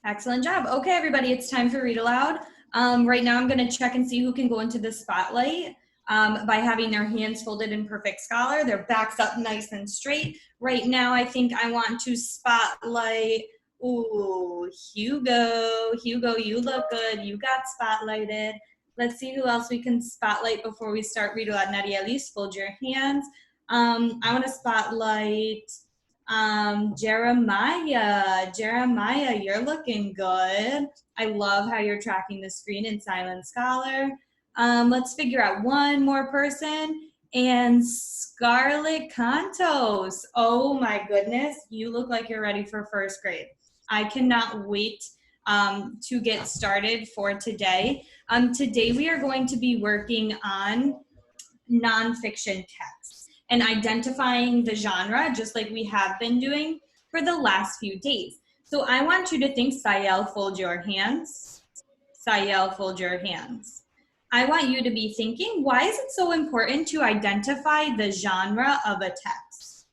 Excellent job. Okay, everybody, it's time for Read Aloud. Right now I'm going to check and see who can go into the spotlight by having their hands folded in perfect scholar, their backs up nice and straight. Right now I think I want to spotlight, ooh, Hugo. Hugo, you look good. You got spotlighted. Let's see who else we can spotlight before we start Read Aloud. Nadia, Elise, fold your hands. I want to spotlight Jeremiah, you're looking good. I love how you're tracking the screen in Silent Scholar. Let's figure out one more person. And Scarlett Cantos. Oh my goodness, you look like you're ready for first grade. I cannot wait to get started for today. Today we are going to be working on nonfiction text and identifying the genre, just like we have been doing for the last few days. So I want you to think, Sayel, fold your hands. Sayel, fold your hands. I want you to be thinking, why is it so important to identify the genre of a text?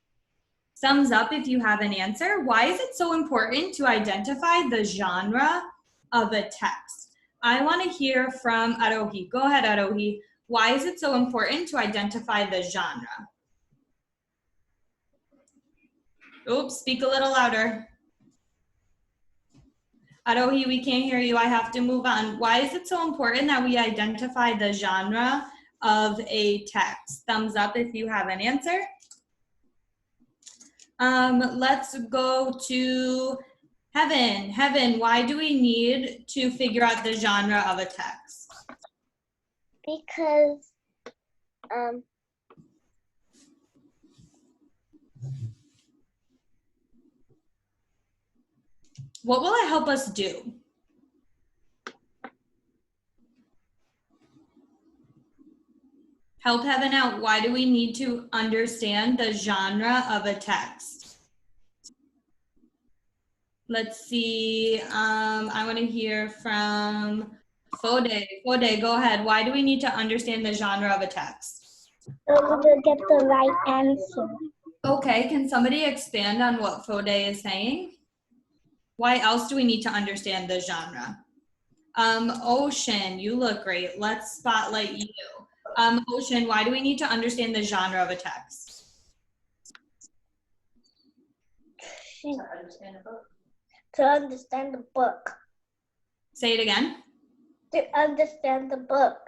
Thumbs up if you have an answer. Why is it so important to identify the genre of a text? I want to hear from Arohi. Go ahead, Arohi. Why is it so important to identify the genre? Oops, speak a little louder. Arohi, we can't hear you. I have to move on. Why is it so important that we identify the genre of a text? Thumbs up if you have an answer. Let's go to Heaven. Heaven, why do we need to figure out the genre of a text? Because what will it help us do? Help Heaven out. Why do we need to understand the genre of a text? Let's see. I want to hear from Fode. Fode, go ahead. Why do we need to understand the genre of a text? so we will get the right answer. Okay, can somebody expand on what Fode is saying? Why else do we need to understand the genre? Ocean, you look great. Let's spotlight you. Ocean, why do we need to understand the genre of a text? To understand the book. Say it again. To understand the book.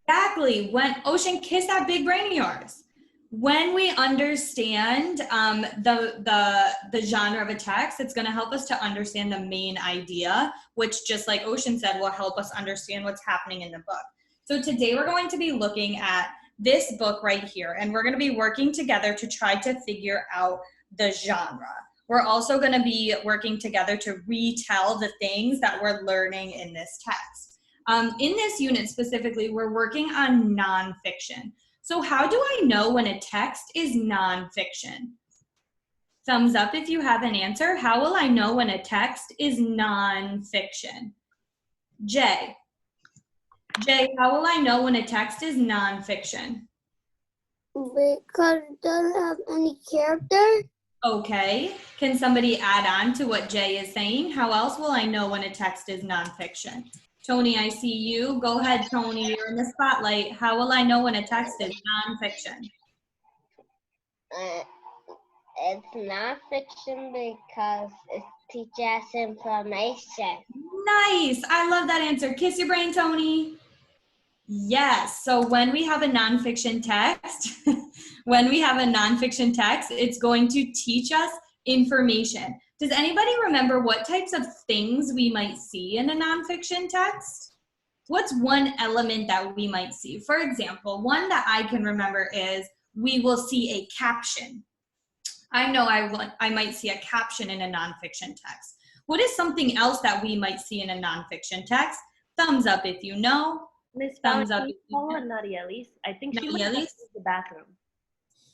Exactly. When Ocean, kiss that big brain of yours. When we understand the genre of a text, it's going to help us to understand the main idea, which, just like Ocean said, will help us understand what's happening in the book. So today we're going to be looking at this book right here, and we're going to be working together to try to figure out the genre. We're also going to be working together to retell the things that we're learning in this text. In this unit specifically, we're working on nonfiction. So how do I know when a text is nonfiction? Thumbs up if you have an answer. How will I know when a text is nonfiction? Jay, how will I know when a text is nonfiction? Because it doesn't have any character. Okay, can somebody add on to what Jay is saying? How else will I know when a text is nonfiction? Tony, I see you. Go ahead, Tony, you're in the spotlight. How will I know when a text is nonfiction? It's nonfiction because it teaches us information. Nice, I love that answer. Kiss your brain, Tony. Yes, so when we have a nonfiction text, it's going to teach us information. Does anybody remember what types of things we might see in a nonfiction text? What's one element that we might see? For example, one that I can remember is we will see a caption. I know I might see a caption in a nonfiction text. What is something else that we might see in a nonfiction text? Thumbs up if you know. Miss Thumbs up. Nadia Elise. I think she Nadia went to Elise? use the bathroom.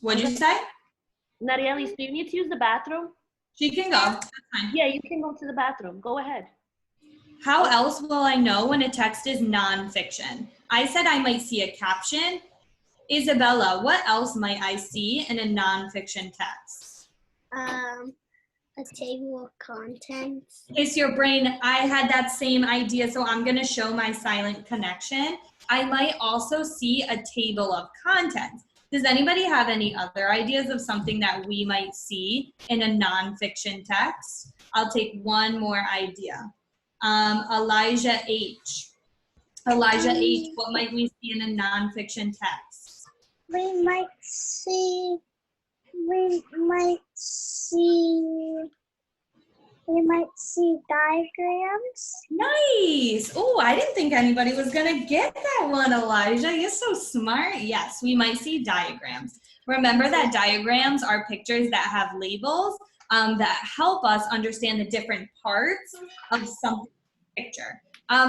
What'd you say? Nadia Elise, do you need to use the bathroom? She can go. That's fine. Yeah, you can go to the bathroom. Go ahead. How else will I know when a text is nonfiction? I said I might see a caption. Isabella, what else might I see in a nonfiction text? A table of contents. Kiss your brain. I had that same idea, so I'm going to show my silent connection. I might also see a table of contents. Does anybody have any other ideas of something that we might see in a nonfiction text? I'll take one more idea. Elijah H. Elijah H., what might we see in a nonfiction text? We might see diagrams. Nice. Oh, I didn't think anybody was going to get that one, Elijah. You're so smart. Yes, we might see diagrams. Remember that diagrams are pictures that have labels that help us understand the different parts of some picture.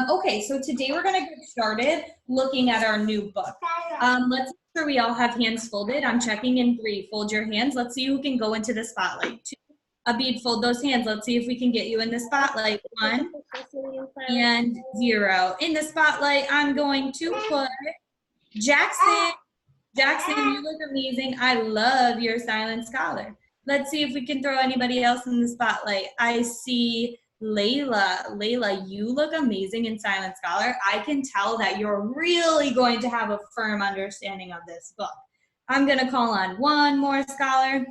Okay, so today we're going to get started looking at our new book. Let's make sure we all have hands folded. I'm checking in 3. Fold your hands. Let's see who can go into the spotlight. 2. Abid, fold those hands. Let's see if we can get you in the spotlight. 1 and 0. In the spotlight, I'm going to put Jackson. Jackson, you look amazing. I love your silent scholar. Let's see if we can throw anybody else in the spotlight. I see Layla. Layla, you look amazing in silent scholar. I can tell that you're really going to have a firm understanding of this book. I'm going to call on one more scholar,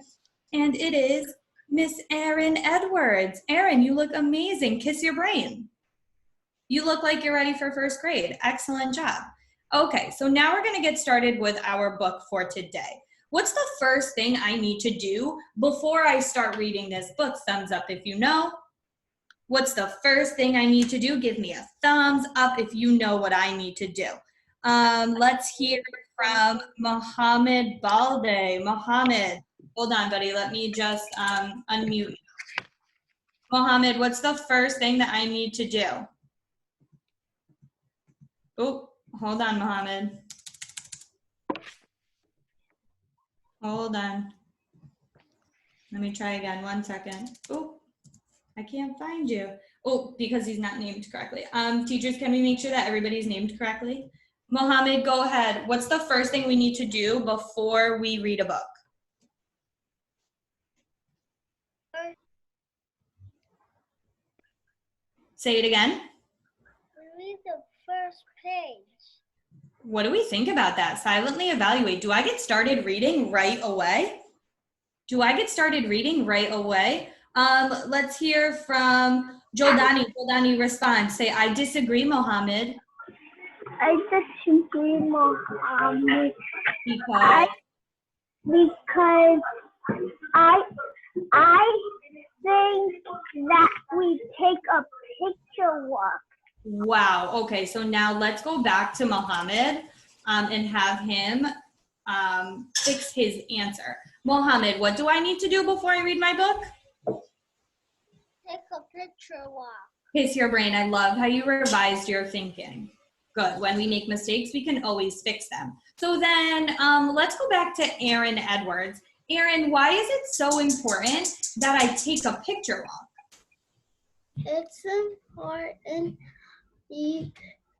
and it is Miss Erin Edwards. Erin, you look amazing. Kiss your brain. You look like you're ready for first grade. Excellent job. Okay, so now we're going to get started with our book for today. What's the first thing I need to do before I start reading this book? Thumbs up if you know. What's the first thing I need to do? Give me a thumbs up if you know what I need to do. Let's hear from Mohammed Balde. Mohammed. Hold on, buddy. Let me just unmute. Mohammed, what's the first thing that I need to do? Oh, hold on, Mohammed. Hold on. Let me try again. 1 second. Oh, I can't find you. Oh, because he's not named correctly. Teachers, can we make sure that everybody's named correctly? Mohammed, go ahead. What's the first thing we need to do before we read a book? Say it again. Read the first page. What do we think about that? Silently evaluate. Do I get started reading right away? Do I get started reading right away? Let's hear from Joldani. Joldani, respond. Say, I disagree, Mohammed. I disagree, Mohammed. Because I think that we take a picture walk. wow. Okay, so now let's go back to Mohammed and have him fix his answer. Mohammed, what do I need to do before I read my book? Take a picture walk. Kiss your brain. I love how you revised your thinking. Good. When we make mistakes, we can always fix them. So then let's go back to Erin Edwards. Erin, why is it so important that I take a picture walk? It's important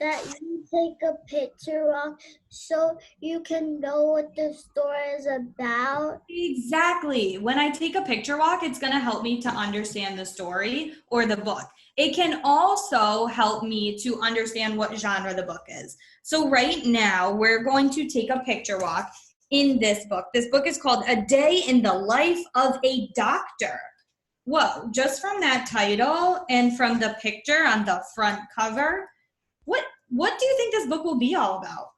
that you take a picture walk so you can know what the story is about. Exactly. When I take a picture walk, it's going to help me to understand the story or the book. It can also help me to understand what genre the book is. So right now, we're going to take a picture walk in this book. This book is called A Day in the Life of a Doctor. Whoa, just from that title and from the picture on the front cover, what do you think this book will be all about?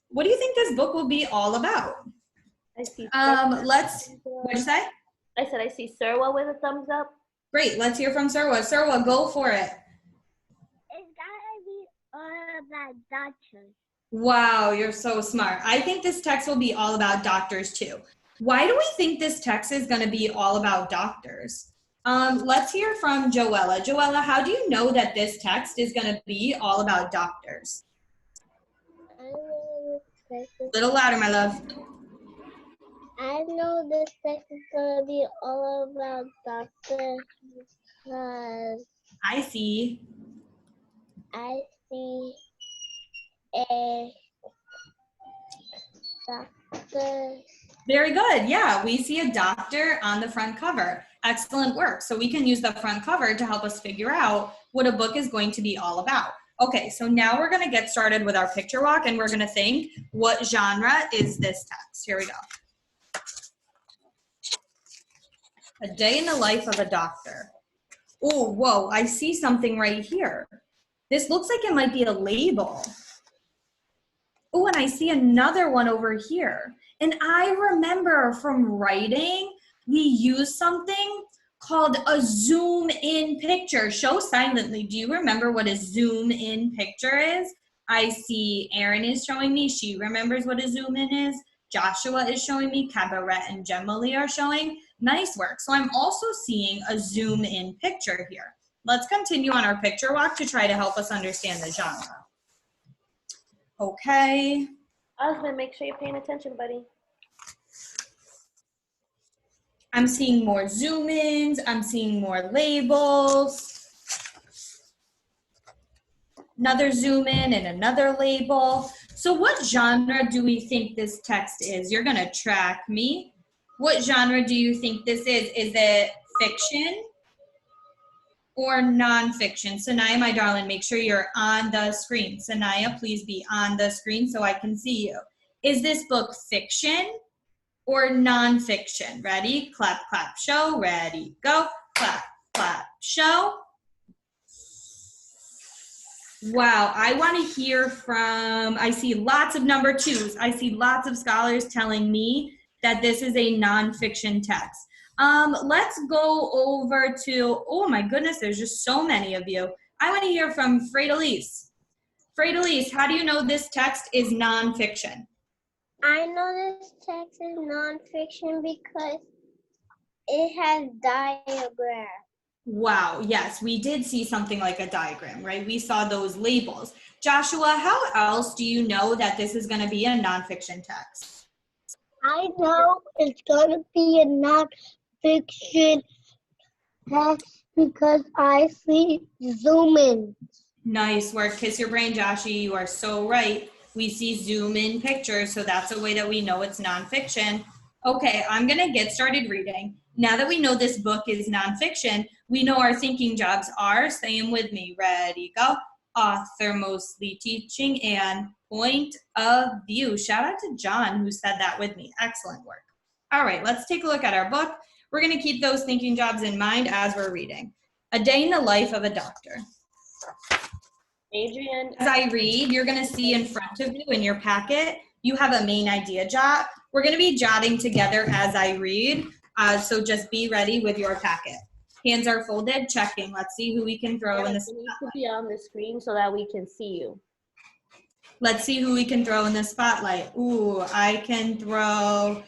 What do you think this book will be all about? I see. What'd you say? I said I see Serwa with a thumbs up. Great, let's hear from Serwa. Serwa, go for it. It's gotta be all about doctors. Wow, you're so smart. I think this text will be all about doctors too. Why do we think this text is going to be all about doctors? Let's hear from Joella. Joella, how do you know that this text is going to be all about doctors? A little louder, my love. I know this text is gonna be all about doctors because I see I see a doctor. Very good. Yeah, we see a doctor on the front cover. Excellent work. So we can use the front cover to help us figure out what a book is going to be all about. Okay, so now we're gonna get started with our picture walk and we're gonna think, what genre is this text? Here we go. A day in the life of a doctor. Oh, whoa, I see something right here. This looks like it might be a label. Oh, and I see another one over here. And I remember from writing, we used something called a zoom in picture. Show silently. Do you remember what a zoom in picture is? I see Erin is showing me. She remembers what a zoom in is. Joshua is showing me. Cabaret and Gemily are showing. Nice work. So I'm also seeing a zoom in picture here. Let's continue on our picture walk to try to help us understand the genre. Okay. Osmond, make sure you're paying attention, buddy. I'm seeing more zoom ins, I'm seeing more labels. Another zoom in and another label. So what genre do we think this text is? You're gonna track me. What genre do you think this is? Is it fiction or nonfiction? Sanaya, my darling, make sure you're on the screen. Sanaya, please be on the screen so I can see you. Is this book fiction or nonfiction? Ready? Clap, clap, show. Ready, go. Clap, clap, show. Wow, I want to hear from, I see lots of number twos. I see lots of scholars telling me that this is a nonfiction text. Let's go over to, oh my goodness, there's just so many of you. I want to hear from Freydalise. Freydalise, how do you know this text is nonfiction? I know this text is nonfiction because it has diagrams. Wow, yes, we did see something like a diagram, right? We saw those labels. Joshua, how else do you know that this is going to be a nonfiction text? I know it's going to be a nonfiction text because I see zoom in. Nice work. Kiss your brain, Joshie. You are so right. We see zoom in pictures, so that's a way that we know it's nonfiction. Okay, I'm going to get started reading. Now that we know this book is nonfiction, we know our thinking jobs are, say them with me, ready, go. Author, mostly teaching, and point of view. Shout out to John who said that with me. Excellent work. All right, let's take a look at our book. We're going to keep those thinking jobs in mind as we're reading. A day in the life of a doctor. Adrian. As I read, you're going to see in front of you in your packet, you have a main idea jot. We're going to be jotting together as I read, so just be ready with your packet. Hands are folded, checking. Let's see who we can throw in the spotlight. You need to be on the screen so that we can see you. Let's see who we can throw in the spotlight. Ooh, I can throw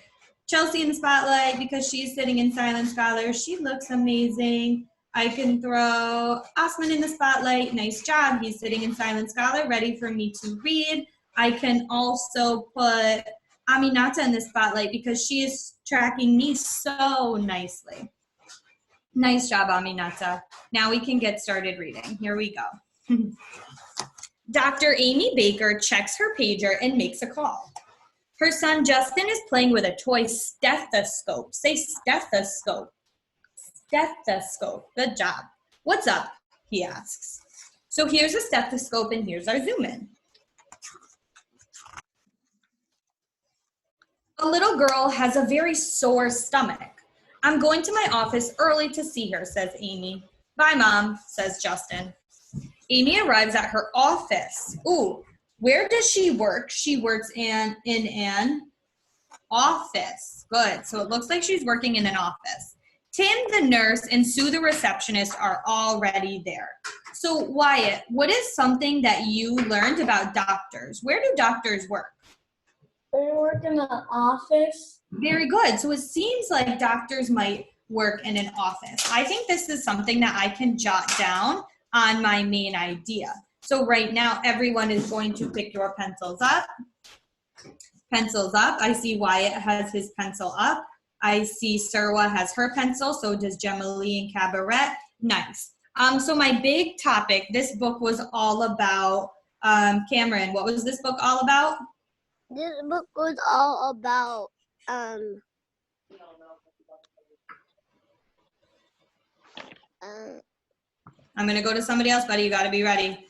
Chelsea in the spotlight because she's sitting in Silent Scholar. She looks amazing. I can throw Osman in the spotlight. Nice job. He's sitting in Silent Scholar, ready for me to read. I can also put Aminata in the spotlight because she is tracking me so nicely. Nice job, Aminata. Now we can get started reading. Here we go. Dr. Amy Baker checks her pager and makes a call. Her son Justin is playing with a toy stethoscope. Say stethoscope. Stethoscope. Good job. What's up? He asks. So here's a stethoscope and here's our zoom in. A little girl has a very sore stomach. I'm going to my office early to see her, says Amy. Bye, Mom, says Justin. Amy arrives at her office. Ooh, where does she work? She works in an office. Good. So it looks like she's working in an office. Tim, the nurse, and Sue, the receptionist, are already there. So, Wyatt, what is something that you learned about doctors? Where do doctors work? They work in the office. Very good. So it seems like doctors might work in an office. I think this is something that I can jot down on my main idea. So right now, everyone is going to pick your pencils up. Pencils up. I see Wyatt has his pencil up. I see Serwa has her pencil. So does Gemily and Cabaret. Nice. So my big topic, this book was all about, Cameron, what was this book all about? This book was all about I'm going to go to somebody else, buddy. You got to be ready.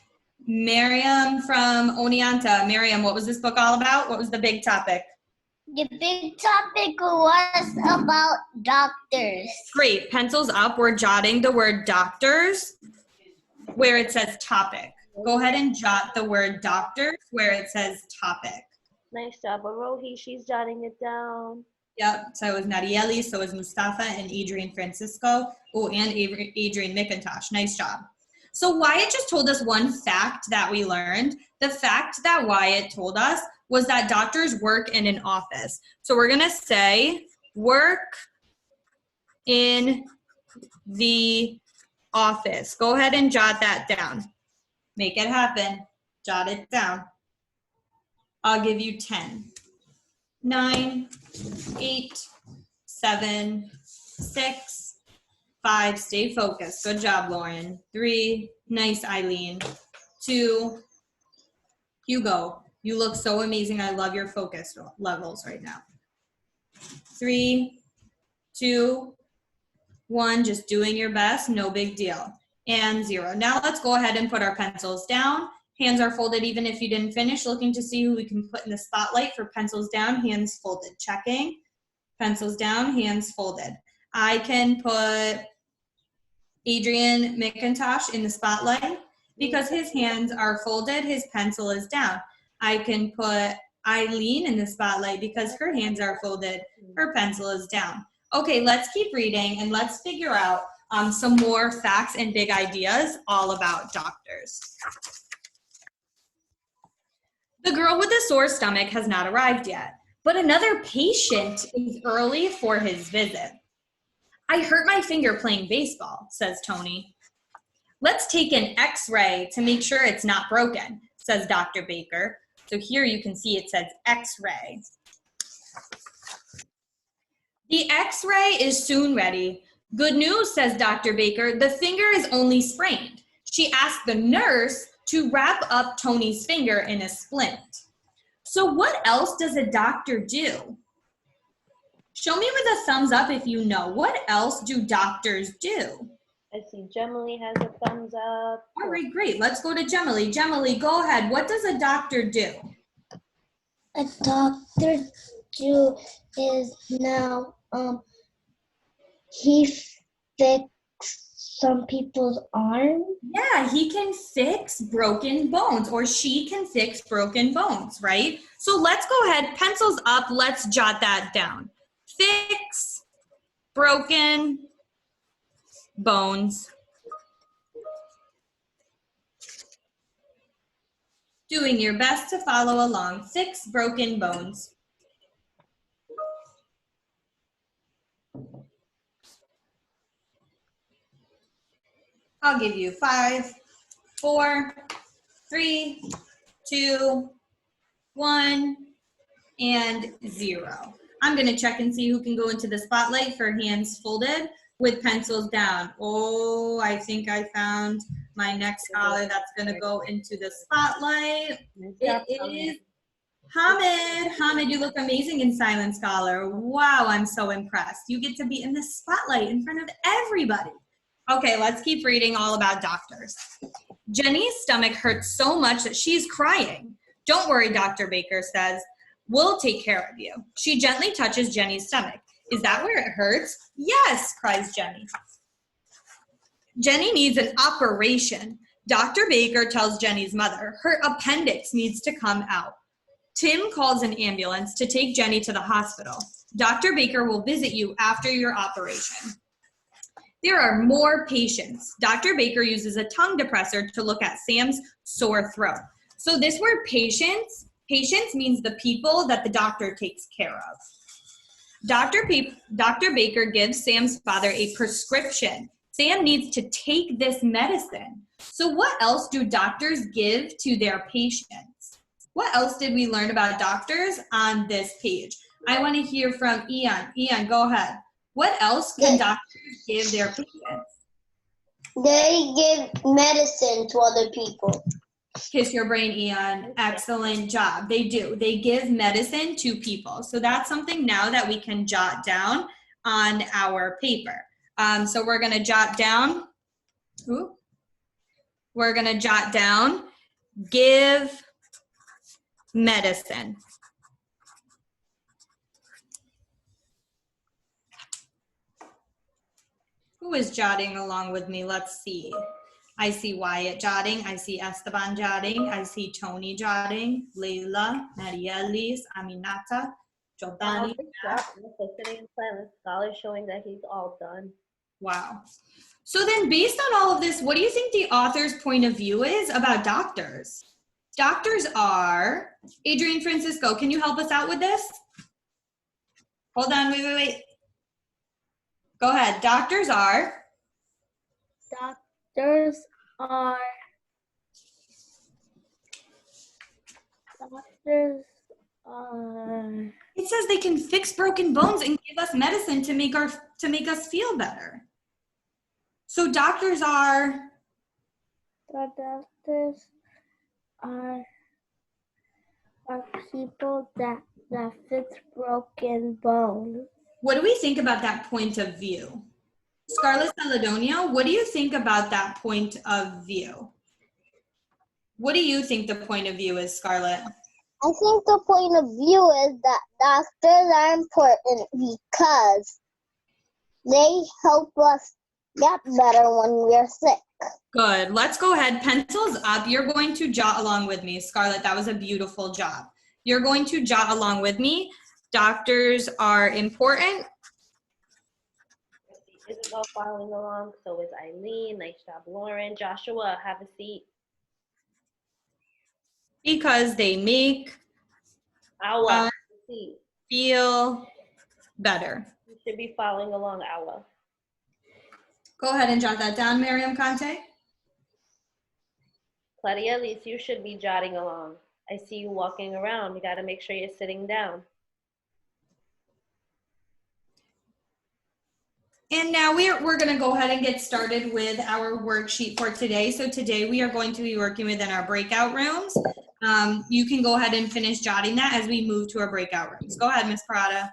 Miriam from Oneonta. Miriam, what was this book all about? What was the big topic? The big topic was about doctors. Great. Pencils up. We're jotting the word doctors where it says topic. Go ahead and jot the word doctors where it says topic. Nice job, Arohi. She's jotting it down. Yep. So it was Nadieli, so it was Mustafa and Adrian Francisco. Oh, and Adrian McIntosh. Nice job. So Wyatt just told us one fact that we learned. The fact that Wyatt told us was that doctors work in an office. So we're going to say work in the office. Go ahead and jot that down. Make it happen. Jot it down. I'll give you 10, 9, 8, 7, 6, 5. Stay focused. Good job, Lauren. 3. Nice, Eileen. 2. Hugo. You look so amazing. I love your focus levels right now. 3, 2, 1. Just doing your best. No big deal. And 0. Now let's go ahead and put our pencils down. Hands are folded even if you didn't finish. Looking to see who we can put in the spotlight for pencils down, hands folded. Checking. Pencils down, hands folded. I can put Adrian McIntosh in the spotlight because his hands are folded, his pencil is down. I can put Eileen in the spotlight because her hands are folded, her pencil is down. Okay, let's keep reading and let's figure out some more facts and big ideas all about doctors. The girl with the sore stomach has not arrived yet, but another patient is early for his visit. I hurt my finger playing baseball, says Tony. Let's take an X-ray to make sure it's not broken, says Dr. Baker. So here you can see it says X-ray. The X-ray is soon ready. Good news, says Dr. Baker. The finger is only sprained. She asked the nurse to wrap up Tony's finger in a splint. So what else does a doctor do? Show me with a thumbs up if you know. What else do doctors do? I see Gemily has a thumbs up. All right, great. Let's go to Gemily. Gemily, go ahead. What does a doctor do? A doctor do is now he fixes some people's arms. Yeah, he can fix broken bones, or she can fix broken bones, right? So let's go ahead, pencils up, let's jot that down. Fix broken bones. Doing your best to follow along. Fix broken bones. I'll give you 5, 4, 3, 2, 1, and 0. I'm going to check and see who can go into the spotlight for hands folded with pencils down. Oh, I think I found my next scholar that's going to go into the spotlight. It is Hamid. Hamid, you look amazing in Silent Scholar. Wow, I'm so impressed. You get to be in the spotlight in front of everybody. Okay, let's keep reading all about doctors. Jenny's stomach hurts so much that she's crying. Don't worry, Dr. Baker says. We'll take care of you. She gently touches Jenny's stomach. Is that where it hurts? Yes, cries Jenny. Jenny needs an operation. Dr. Baker tells Jenny's mother her appendix needs to come out. Tim calls an ambulance to take Jenny to the hospital. Dr. Baker will visit you after your operation. There are more patients. Dr. Baker uses a tongue depressor to look at Sam's sore throat. So this word patients means the people that the doctor takes care of. Dr. Baker gives Sam's father a prescription. Sam needs to take this medicine. So what else do doctors give to their patients? What else did we learn about doctors on this page? I want to hear from Ian. Ian, go ahead. What else can doctors give their patients? They give medicine to other people. Kiss your brain, Ian. Excellent job. They do. They give medicine to people. So that's something now that we can jot down on our paper. So we're going to jot down Ooh. We're gonna jot down, give medicine. Who is jotting along with me? Let's see. I see Wyatt jotting. I see Esteban jotting. I see Tony jotting. Leila, Marielis, Aminata, Jordani. Good job. Also sitting in silent scholar showing that he's all done. Wow. So then based on all of this, what do you think the author's point of view is about doctors? Doctors are, Adrian Francisco, can you help us out with this? Hold on, wait. Go ahead. Doctors are? Doctors are It says they can fix broken bones and give us medicine to make us feel better. So doctors are? the doctors are people that fix broken bones. What do we think about that point of view? Scarlett Celedonio, what do you think about that point of view? What do you think the point of view is, Scarlett? I think the point of view is that doctors are important because they help us get better when we're sick. Good. Let's go ahead. Pencils up. You're going to jot along with me. Scarlett, that was a beautiful job. You're going to jot along with me. Doctors are important. Isabel following along. So is Eileen. Nice job, Lauren. Joshua, have a seat. Because they make Awa, seat. Feel better. You should be following along, Awa. Go ahead and jot that down, Miriam Conte. Claudia, at least you should be jotting along. I see you walking around. You got to make sure you're sitting down. And now we're going to go ahead and get started with our worksheet for today. So today we are going to be working within our breakout rooms. You can go ahead and finish jotting that as we move to our breakout rooms. Go ahead, Ms. Parada.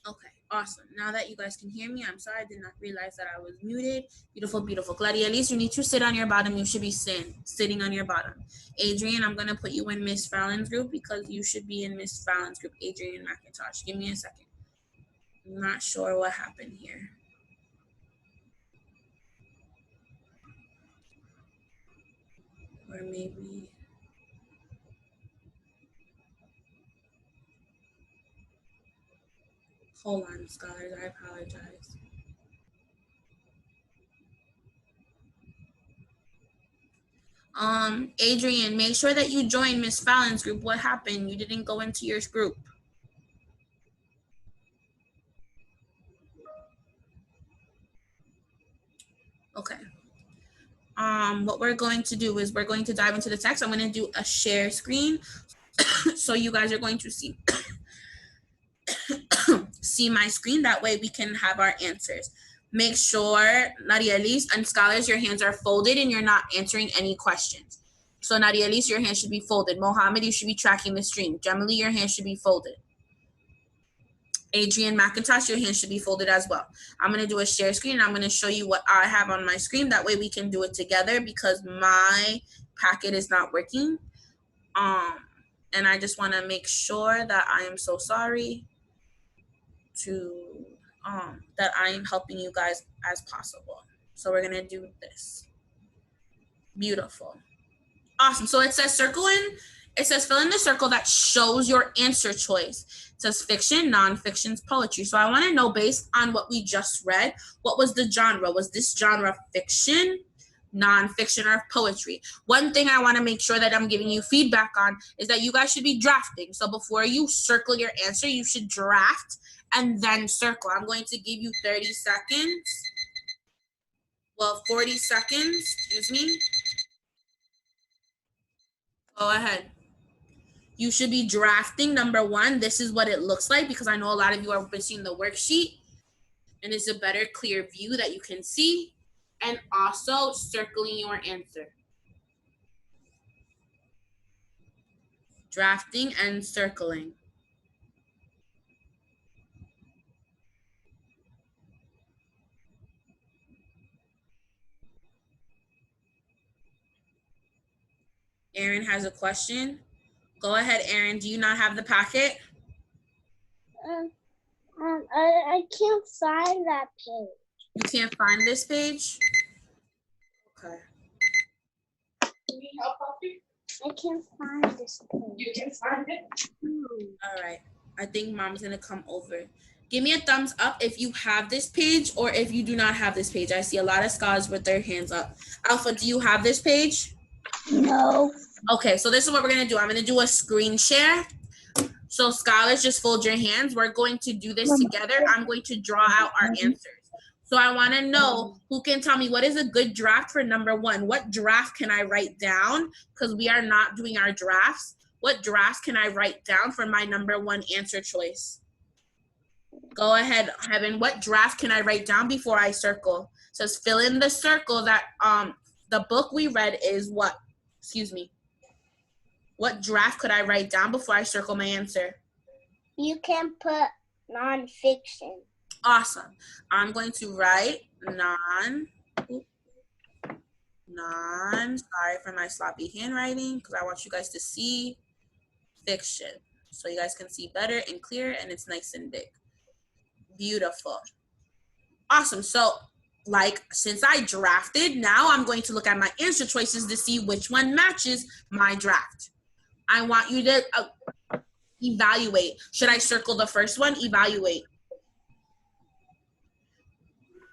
Okay, awesome. Now that you guys can hear me, I'm sorry I did not realize that I was muted. Beautiful, beautiful. Glady, at least you need to sit on your bottom. You should be sitting on your bottom. Adrian, I'm going to put you in Miss Fallon's group because you should be in Miss Fallon's group, Adrian McIntosh. Give me a second. I'm not sure what happened here. Or maybe... Hold on, scholars, I apologize. Adrian, make sure that you join Miss Fallon's group. What happened? You didn't go into your group. Okay. What we're going to do is we're going to dive into the text. I'm going to do a share screen. So you guys are going to see see my screen. That way we can have our answers. Make sure, Narielis and scholars, your hands are folded and you're not answering any questions. So Narielis, your hands should be folded. Mohammed, you should be tracking the stream. Gemily, your hands should be folded. Adrian McIntosh, your hands should be folded as well. I'm going to do a share screen and I'm going to show you what I have on my screen. That way we can do it together because my packet is not working. And I just want to make sure that I am so sorry to that I am helping you guys as possible. So we're going to do this. Beautiful. Awesome. So it says circle in. It says fill in the circle that shows your answer choice. It says fiction, nonfiction's poetry. So I want to know, based on what we just read, what was the genre? Was this genre fiction, nonfiction, or poetry? One thing I want to make sure that I'm giving you feedback on is that you guys should be drafting. So before you circle your answer, you should draft and then circle. I'm going to give you 30 seconds. Well, 40 seconds, excuse me. Go ahead. You should be drafting number one. This is what it looks like because I know a lot of you are seeing the worksheet and it's a better, clear view that you can see, and also circling your answer. Drafting and circling. Aaron has a question. Go ahead, Aaron. Do you not have the packet? I can't find that page. You can't find this page? Okay. I can't find this page. You can find it. All right. I think mom's gonna come over. Give me a thumbs up if you have this page or if you do not have this page. I see a lot of scholars with their hands up. Alpha, do you have this page? No. Okay, so this is what we're gonna do. I'm gonna do a screen share. So scholars, just fold your hands. We're going to do this together. I'm going to draw out our answers. So I wanna know who can tell me what is a good draft for number one. What draft can I write down? Because we are not doing our drafts. What drafts can I write down for my number one answer choice? Go ahead, Heaven. What draft can I write down before I circle? It says fill in the circle that the book we read is what? Excuse me. What draft could I write down before I circle my answer? You can put nonfiction. Awesome. I'm going to write sorry for my sloppy handwriting because I want you guys to see fiction. So you guys can see better and clear and it's nice and big. Beautiful. Awesome. So since I drafted, now I'm going to look at my answer choices to see which one matches my draft. I want you to evaluate. Should I circle the first one? Evaluate.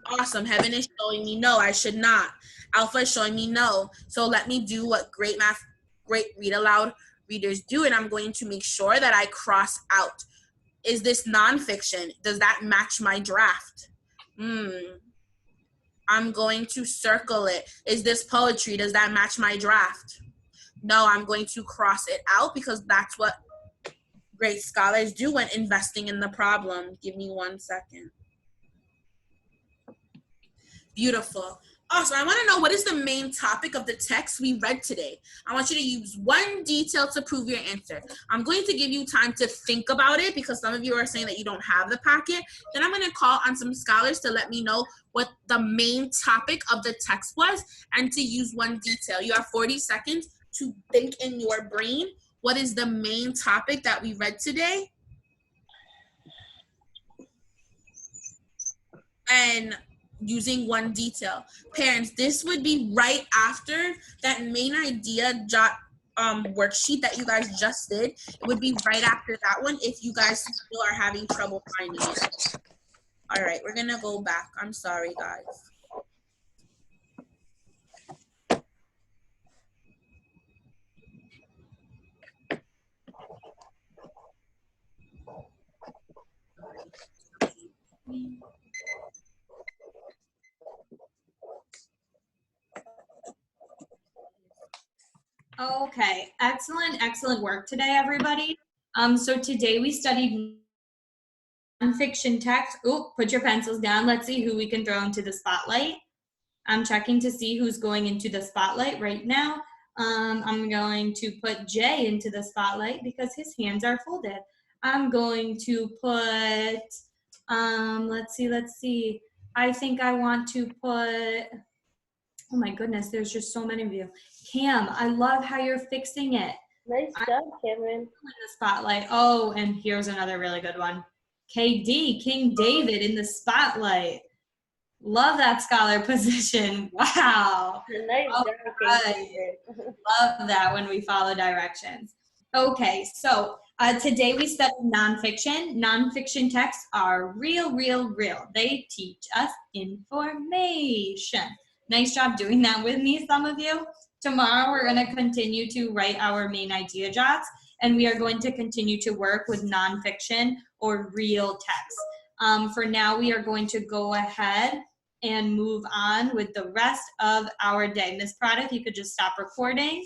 Awesome. Heaven is showing me no, I should not. Alpha is showing me no. So let me do what great Read Aloud readers do, and I'm going to make sure that I cross out. Is this nonfiction? Does that match my draft? I'm going to circle it. Is this poetry? Does that match my draft? No, I'm going to cross it out because that's what great scholars do when investing in the problem. Give me 1 second. Beautiful. Also, I want to know what is the main topic of the text we read today. I want you to use one detail to prove your answer. I'm going to give you time to think about it because some of you are saying that you don't have the packet. Then I'm going to call on some scholars to let me know what the main topic of the text was and to use one detail. You have 40 seconds to think in your brain what is the main topic that we read today. And using one detail. Parents, this would be right after that main idea worksheet that you guys just did. It would be right after that one if you guys still are having trouble finding it. All right, we're gonna go back. I'm sorry, guys. Okay, excellent work today, everybody. So today we studied nonfiction text. Oh, put your pencils down. Let's see who we can throw into the spotlight. I'm checking to see who's going into the spotlight right now. I'm going to put Jay into the spotlight because his hands are folded. I'm going to put, let's see. I think I want to put, oh my goodness, there's just so many of you. Cam, I love how you're fixing it. Nice job, Cameron. In the spotlight. Oh, and here's another really good one. KD, King David in the spotlight. Love that scholar position. Wow. Nice All job, right. Cameron. Love that when we follow directions. Okay, so today we studied nonfiction. Nonfiction texts are real. They teach us information. Nice job doing that with me, some of you. Tomorrow we're going to continue to write our main idea jots, and we are going to continue to work with nonfiction or real text. For now, we are going to go ahead and move on with the rest of our day. Ms. Prada, if you could just stop recording.